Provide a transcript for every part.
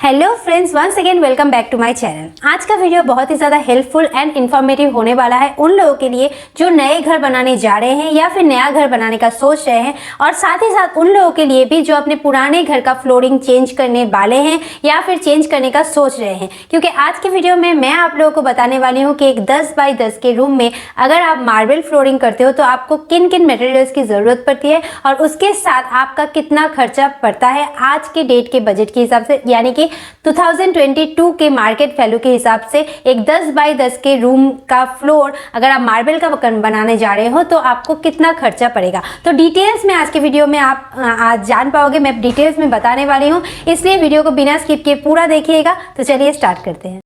Hello friends, once again welcome back to my channel. आज का video बहुत ही ज़्यादा हेल्पफुल एंड इन्फॉर्मेटिव होने वाला है उन लोगों के लिए जो नए घर बनाने जा रहे हैं या फिर नया घर बनाने का सोच रहे हैं, और साथ ही साथ उन लोगों के लिए भी जो अपने पुराने घर का फ्लोरिंग चेंज करने वाले हैं या फिर चेंज करने का सोच रहे हैं। क्योंकि आज के वीडियो में मैं आप लोगों को बताने वाली हूँ कि एक 10 बाई 10 के रूम में अगर आप मार्बल फ्लोरिंग करते हो तो आपको किन किन मटेरियल्स की ज़रूरत पड़ती है और उसके साथ आपका कितना खर्चा पड़ता है आज के डेट के बजट के हिसाब से, यानी कि 2022 के मार्केट वैल्यू के हिसाब से एक 10 बाई 10 के रूम का फ्लोर अगर आप मार्बल का बनाने जा रहे हो तो आपको कितना खर्चा पड़ेगा। तो डिटेल्स में आज के वीडियो में आप आज जान पाओगे। मैं डिटेल्स में बताने वाली हूँ, इसलिए वीडियो को बिना स्किप किए पूरा देखिएगा। तो चलिए स्टार्ट करते हैं।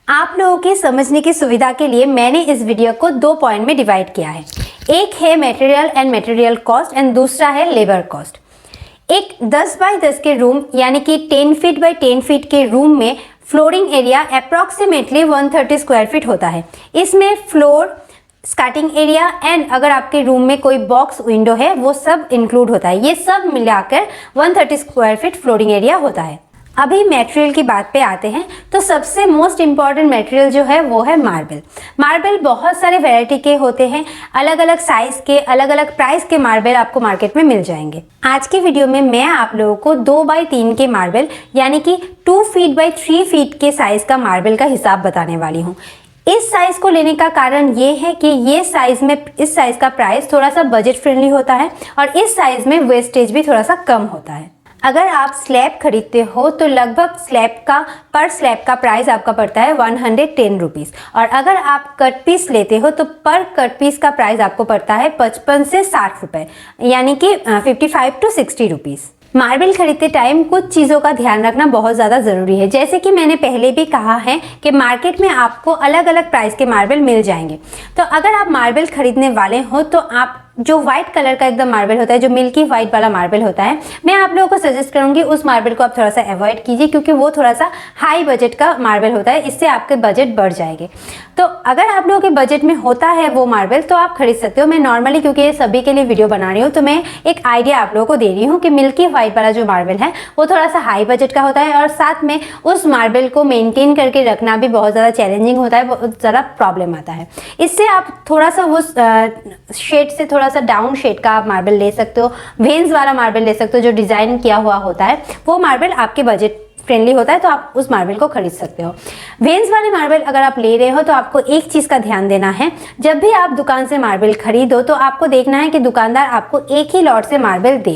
आप लोगों के समझने की सुविधा के लिए मैंने इस वीडियो को 2 पॉइंट में डिवाइड किया है। एक है material and material cost and दूसरा है लेबर कॉस्ट। एक 10 बाई 10 के रूम यानी कि 10 फीट बाई 10 फीट के रूम में flooring area approximately 130 square feet होता है। इसमें फ्लोर, स्टार्टिंग एरिया एंड अगर आपके रूम में कोई बॉक्स विंडो है वो सब इंक्लूड होता है। ये सब मिलाकर 130 स्क्वायर फीट फ्लोरिंग एरिया होता है। अभी मटेरियल की बात पे आते हैं तो सबसे मोस्ट इम्पॉर्टेंट मटेरियल जो है वो है मार्बल। मार्बल बहुत सारे वैरायटी के होते हैं, अलग अलग साइज के, अलग अलग प्राइस के मार्बल आपको मार्केट में मिल जाएंगे। आज के वीडियो में मैं आप लोगों को 2 बाई 3 के मार्बल यानी कि 2 फीट बाई 3 फीट के साइज का मार्बल का हिसाब बताने वाली हूँ। इस साइज को लेने का कारण ये है कि ये साइज में इस साइज का प्राइस थोड़ा सा बजट फ्रेंडली होता है और इस साइज में वेस्टेज भी थोड़ा सा कम होता है। अगर आप स्लैब खरीदते हो तो लगभग पर स्लैब का प्राइस आपका पड़ता है 110 रुपीज़, और अगर आप कट पीस लेते हो तो पर कट पीस का प्राइस आपको पड़ता है 55 से 60 रुपये, यानी कि 55 to 60 रुपीज़। मार्बल खरीदते टाइम कुछ चीज़ों का ध्यान रखना बहुत ज़्यादा ज़रूरी है। जैसे कि मैंने पहले भी कहा है कि मार्केट में आपको अलग अलग प्राइस के मार्बल मिल जाएंगे। तो अगर आप मार्बल खरीदने वाले हो तो आप जो व्हाइट कलर का एकदम मार्बल होता है, जो मिल्की व्हाइट वाला मार्बल होता है, मैं आप लोगों को सजेस्ट करूंगी उस मार्बल को आप थोड़ा सा अवॉइड कीजिए, क्योंकि वो थोड़ा सा हाई बजट का मार्बल होता है। इससे आपके बजट बढ़ जाएंगे। तो अगर आप लोगों के बजट में होता है वो मार्बल तो आप खरीद सकते हो। मैं नॉर्मली, क्योंकि ये सभी के लिए वीडियो बना रही हूँ, तो मैं एक आइडिया आप लोगों को दे रही हूँ कि मिल्की व्हाइट वाला जो मार्बल है वो थोड़ा सा हाई बजट का होता है और साथ में उस मार्बल को मेनटेन करके रखना भी बहुत ज़्यादा चैलेंजिंग होता है, बहुत ज़्यादा प्रॉब्लम आता है। इससे आप थोड़ा सा उस शेड से थोड़ा सा डाउन शेड का आप मार्बल ले सकते हो, वेन्स वाला मार्बल ले सकते हो जो डिज़ाइन किया हुआ होता है। वो मार्बल आपके बजट फ्रेंडली होता है, तो आप उस मार्बल को खरीद सकते हो। वेन्स वाले मार्बल अगर आप ले रहे हो तो आपको एक चीज़ का ध्यान देना है, जब भी आप दुकान से मार्बल खरीदो तो आपको देखना है कि दुकानदार आपको एक ही लॉट से मार्बल दे।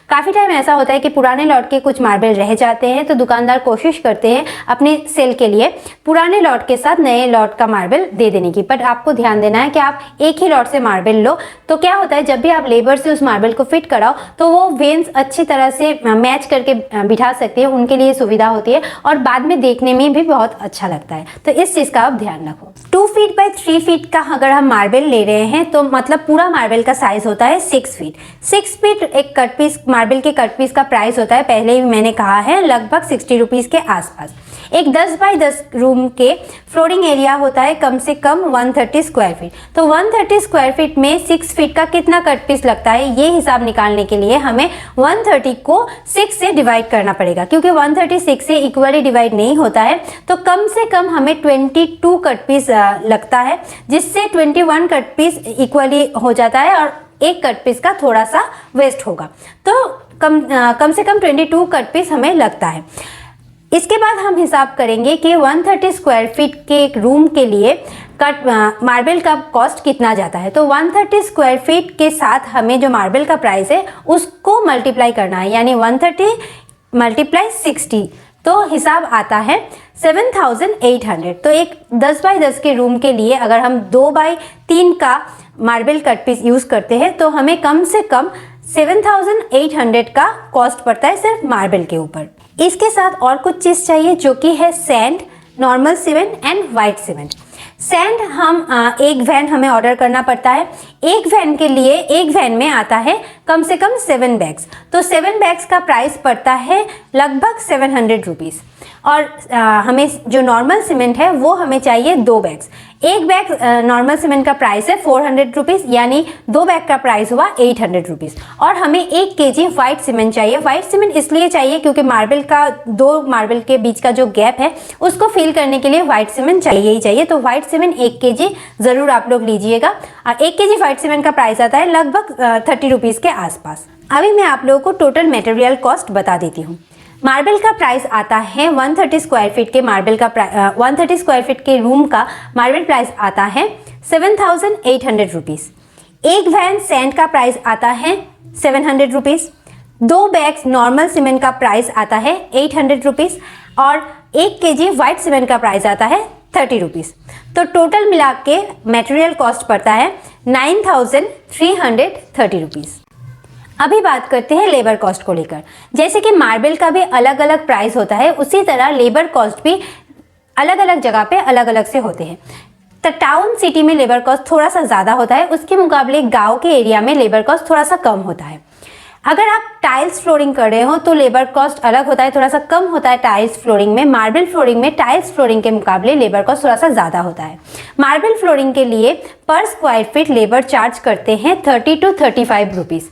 काफ़ी टाइम ऐसा होता है कि पुराने लॉट के कुछ मार्बल रह जाते हैं, तो दुकानदार कोशिश करते हैं अपने सेल के लिए पुराने लॉट के साथ नए लॉट का मार्बल दे देने की। बट आपको ध्यान देना है कि आप एक ही लॉट से मार्बल लो, तो क्या होता है जब भी आप लेबर से उस मार्बल को फिट कराओ तो वो वेन्स अच्छी तरह से मैच करके बिठा सकते हैं, उनके लिए सुविधा होती है और बाद में देखने में भी बहुत अच्छा लगता है। तो इस चीज का आप ध्यान रखो। 2 फीट बाई 3 फीट का अगर हम मार्बल ले रहे हैं तो मतलब पूरा मार्बल का साइज होता है 6 फीट। 6 फीट एक कट पीस मार्बल के कट पीस का प्राइस होता है, पहले ही मैंने कहा है, लगभग 60 रुपीज़ के आसपास। एक 10 बाई 10 रूम के फ्लोरिंग एरिया होता है कम से कम 130 स्क्वायर फीट। तो 130 स्क्वायर फीट में 6 फीट का कितना कट पीस लगता है, ये हिसाब निकालने के लिए हमें 130 को 6 से डिवाइड करना पड़ेगा। क्योंकि 130 6 से इक्वली डिवाइड नहीं होता है, तो कम से कम हमें 22 कट पीस लगता है, जिससे 21 कट पीस इक्वली हो जाता है और एक कट पीस का थोड़ा सा वेस्ट होगा। तो कम से कम 22 कट पीस हमें लगता है। इसके बाद हम हिसाब करेंगे कि 130 स्क्वायर फीट के एक रूम के लिए मार्बल का कॉस्ट कितना जाता है। तो 130 स्क्वायर फीट के साथ हमें जो मार्बल का प्राइस है उसको मल्टीप्लाई करना है, यानी 130 मल्टीप्लाई 60, तो हिसाब आता है 7800। तो एक 10 बाई 10 के रूम के लिए अगर हम 2 बाई 3 का मार्बल कट पीस यूज़ करते हैं तो हमें कम से कम 7800 का कॉस्ट पड़ता है सिर्फ मार्बल के ऊपर। इसके साथ और कुछ चीज़ चाहिए जो कि है sand, normal cement and white cement. Sand हम एक वैन हमें ऑर्डर करना पड़ता है। एक वैन के लिए एक वैन में आता है कम से कम 7 बैग्स, तो 7 बैग्स का प्राइस पड़ता है लगभग 700 रुपीज़। और हमें जो नॉर्मल सीमेंट है वो हमें चाहिए 2 बैग्स। एक बैग नॉर्मल सीमेंट का प्राइस है 400 रुपीज़, यानी 2 बैग का प्राइस हुआ 800 रुपीज़। और हमें 1 kg वाइट सीमेंट चाहिए। वाइट सीमेंट इसलिए चाहिए क्योंकि मार्बल का 2 मार्बल के बीच का जो गैप है उसको फिल करने के लिए वाइट सीमेंट चाहिए ही चाहिए। तो वाइट सीमेंट 1 kg ज़रूर आप लोग लीजिएगा। और 1 kg वाइट सीमेंट का प्राइस आता है लगभग 30 रुपीज़ के आसपास। अभी मैं आप लोगों को टोटल मटेरियल कॉस्ट बता देती हूँ। मार्बल का प्राइस आता है 130 स्क्वायर फीट के 130 स्क्वायर फीट के रूम का मार्बल प्राइस आता है 7,800 रुपीज़। एक वैन सैंड का प्राइस आता है 700 रुपीज़। 2 बैग्स नॉर्मल सीमेंट का प्राइस आता है 800 रुपीज़ और 1 kg वाइट सीमेंट का प्राइस आता है 30 रुपीज़। तो टोटल मिला के मटेरियल कॉस्ट पड़ता है 9,330 रुपीज़। अभी बात करते हैं लेबर कॉस्ट को लेकर। जैसे कि मार्बल का भी अलग अलग प्राइस होता है, उसी तरह लेबर कॉस्ट भी अलग अलग जगह पे अलग अलग से होते हैं। तो टाउन सिटी में लेबर कॉस्ट थोड़ा सा ज़्यादा होता है, उसके मुकाबले गांव के एरिया में लेबर कॉस्ट थोड़ा सा कम होता है। अगर आप टाइल्स फ्लोरिंग कर रहे हो तो लेबर कॉस्ट अलग होता है, थोड़ा सा कम होता है टाइल्स फ्लोरिंग में। मार्बल फ्लोरिंग में टाइल्स फ्लोरिंग के मुकाबले लेबर कॉस्ट थोड़ा सा ज़्यादा होता है। मार्बल फ्लोरिंग के लिए पर स्क्वायर फीट लेबर चार्ज करते हैं 30 to 35 रुपीज़।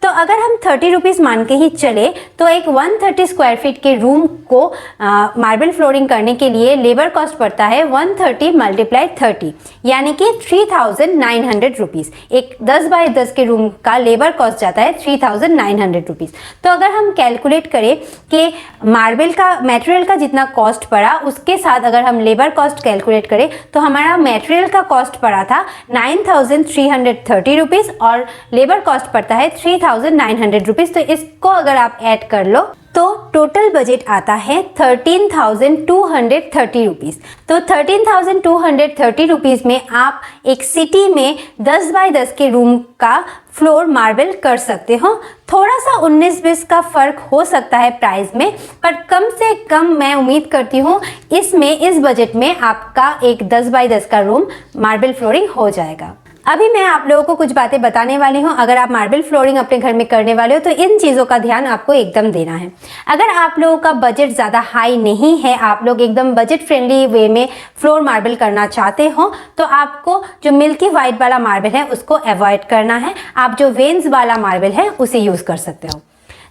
तो अगर हम 30 रुपीज़ मान के ही चले तो एक 130 स्क्वायर फीट के रूम को मार्बल फ्लोरिंग करने के लिए लेबर कॉस्ट पड़ता है 130 × 30 यानी कि 3,900 रुपीज़। एक 10 बाय 10 के रूम का लेबर कॉस्ट जाता है 3,900 रुपीज़। तो अगर हम कैलकुलेट करें कि मार्बल का मटेरियल का जितना कॉस्ट पड़ा उसके साथ अगर हम लेबर कॉस्ट कैलकुलेट करें तो हमारा मटेरियल का कॉस्ट पड़ा था 9,330 रुपीज़ और लेबर कॉस्ट पड़ता है 3,900 रुपीज़। तो इसको अगर आप ऐड कर लो तो टोटल बजट आता है 13,230 रुपीज़। तो 13,230 रुपीज़ में आप एक सिटी में 10 बाय 10 के रूम का फ्लोर मार्बल कर सकते हो। थोड़ा सा 19-20 का फ़र्क हो सकता है प्राइस में, पर कम से कम मैं उम्मीद करती हूँ इसमें इस बजट में आपका एक 10 बाय 10 का रूम मार्बल फ्लोरिंग हो जाएगा। अभी मैं आप लोगों को कुछ बातें बताने वाली हूँ। अगर आप मार्बल फ्लोरिंग अपने घर में करने वाले हो तो इन चीज़ों का ध्यान आपको एकदम देना है। अगर आप लोगों का बजट ज़्यादा हाई नहीं है, आप लोग एकदम बजट फ्रेंडली वे में फ्लोर मार्बल करना चाहते हो तो आपको जो मिल्की वाइट वाला मार्बल है उसको अवॉइड करना है। आप जो वेन्स वाला मार्बल है उसे यूज़ कर सकते हो।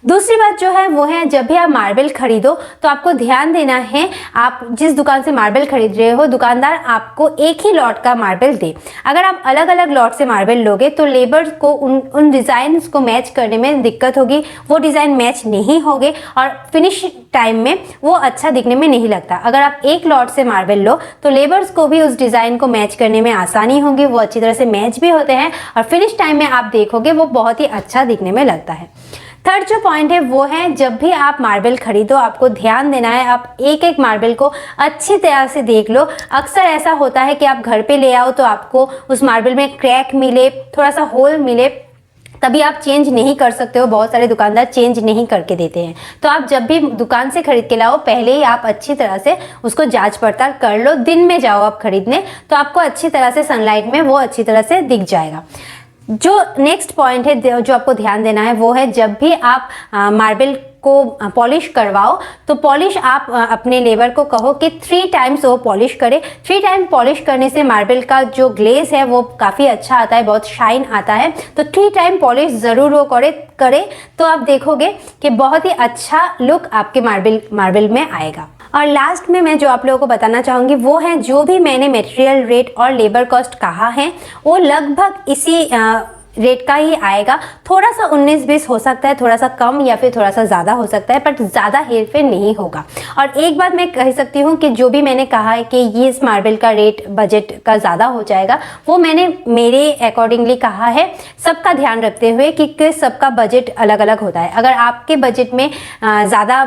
दूसरी बात जो है वो है, जब भी आप मार्बल खरीदो तो आपको ध्यान देना है, आप जिस दुकान से मार्बल खरीद रहे हो दुकानदार आपको एक ही लॉट का मार्बल दे। अगर आप अलग अलग लॉट से मार्बल लोगे तो लेबर को उन डिज़ाइंस को मैच करने में दिक्कत होगी, वो डिज़ाइन मैच नहीं होंगे और फिनिश टाइम में वो अच्छा दिखने में नहीं लगता। अगर आप एक लॉट से मार्बल लो तो लेबर्स को भी उस डिज़ाइन को मैच करने में आसानी होगी, वो अच्छी तरह से मैच भी होते हैं और फिनिश टाइम में आप देखोगे वो बहुत ही अच्छा दिखने में लगता है। थर्ड जो पॉइंट है वो है, जब भी आप मार्बल खरीदो आपको ध्यान देना है आप एक एक मार्बल को अच्छी तरह से देख लो। अक्सर ऐसा होता है कि आप घर पे ले आओ तो आपको उस मार्बल में क्रैक मिले, थोड़ा सा होल मिले, तभी आप चेंज नहीं कर सकते हो। बहुत सारे दुकानदार चेंज नहीं करके देते हैं। तो आप जब भी दुकान से खरीद के लाओ पहले ही आप अच्छी तरह से उसको जांच पड़ताल कर लो। दिन में जाओ आप खरीदने तो आपको अच्छी तरह से सनलाइट में वो अच्छी तरह से दिख जाएगा। जो नेक्स्ट पॉइंट है जो आपको ध्यान देना है वो है, जब भी आप मार्बल को पॉलिश करवाओ तो पॉलिश आप अपने लेबर को कहो कि 3 टाइम्स वो पॉलिश करे। 3 टाइम पॉलिश करने से मार्बल का जो ग्लेज है वो काफ़ी अच्छा आता है, बहुत शाइन आता है। तो 3 टाइम पॉलिश ज़रूर वो करे तो आप देखोगे कि बहुत ही अच्छा लुक आपके मार्बल में आएगा। और लास्ट में मैं जो आप लोगों को बताना चाहूँगी वो है, जो भी मैंने मटेरियल रेट और लेबर कॉस्ट कहा है वो लगभग इसी रेट का ही आएगा। थोड़ा सा 19-20 हो सकता है, थोड़ा सा कम या फिर थोड़ा सा ज़्यादा हो सकता है, बट ज़्यादा हेरफेर नहीं होगा। और एक बात मैं कह सकती हूँ कि जो भी मैंने कहा है कि ये इस मार्बल का रेट बजट का ज़्यादा हो जाएगा वो मैंने मेरे अकॉर्डिंगली कहा है, सबका ध्यान रखते हुए कि सबका बजट अलग अलग होता है। अगर आपके बजट में ज़्यादा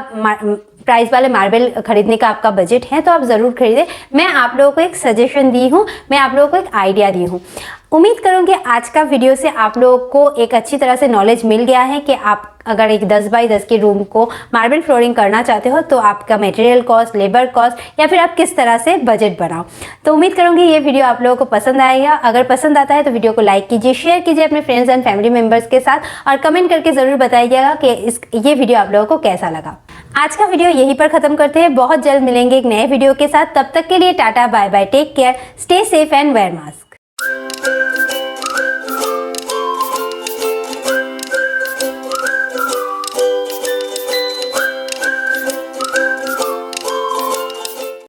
प्राइस वाले मार्बल खरीदने का आपका बजट है तो आप ज़रूर खरीदें। मैं आप लोगों को एक सजेशन दी हूँ, मैं आप लोगों को एक आइडिया दी हूँ। उम्मीद करूँगी आज का वीडियो से आप लोगों को एक अच्छी तरह से नॉलेज मिल गया है कि आप अगर एक 10 बाई 10 के रूम को मार्बल फ्लोरिंग करना चाहते हो तो आपका मटेरियल कॉस्ट, लेबर कॉस्ट या फिर आप किस तरह से बजट बनाओ। तो उम्मीद करूँगी ये वीडियो आप लोगों को पसंद आएगा। अगर पसंद आता है तो वीडियो को लाइक कीजिए, शेयर कीजिए अपने फ्रेंड्स एंड फैमिली मेम्बर्स के साथ और कमेंट करके ज़रूर बताइएगा कि ये वीडियो आप लोगों को कैसा लगा। आज का वीडियो यहीं पर ख़त्म करते हैं। बहुत जल्द मिलेंगे एक नए वीडियो के साथ। तब तक के लिए tata, bye bye, take care, stay safe and wear mask.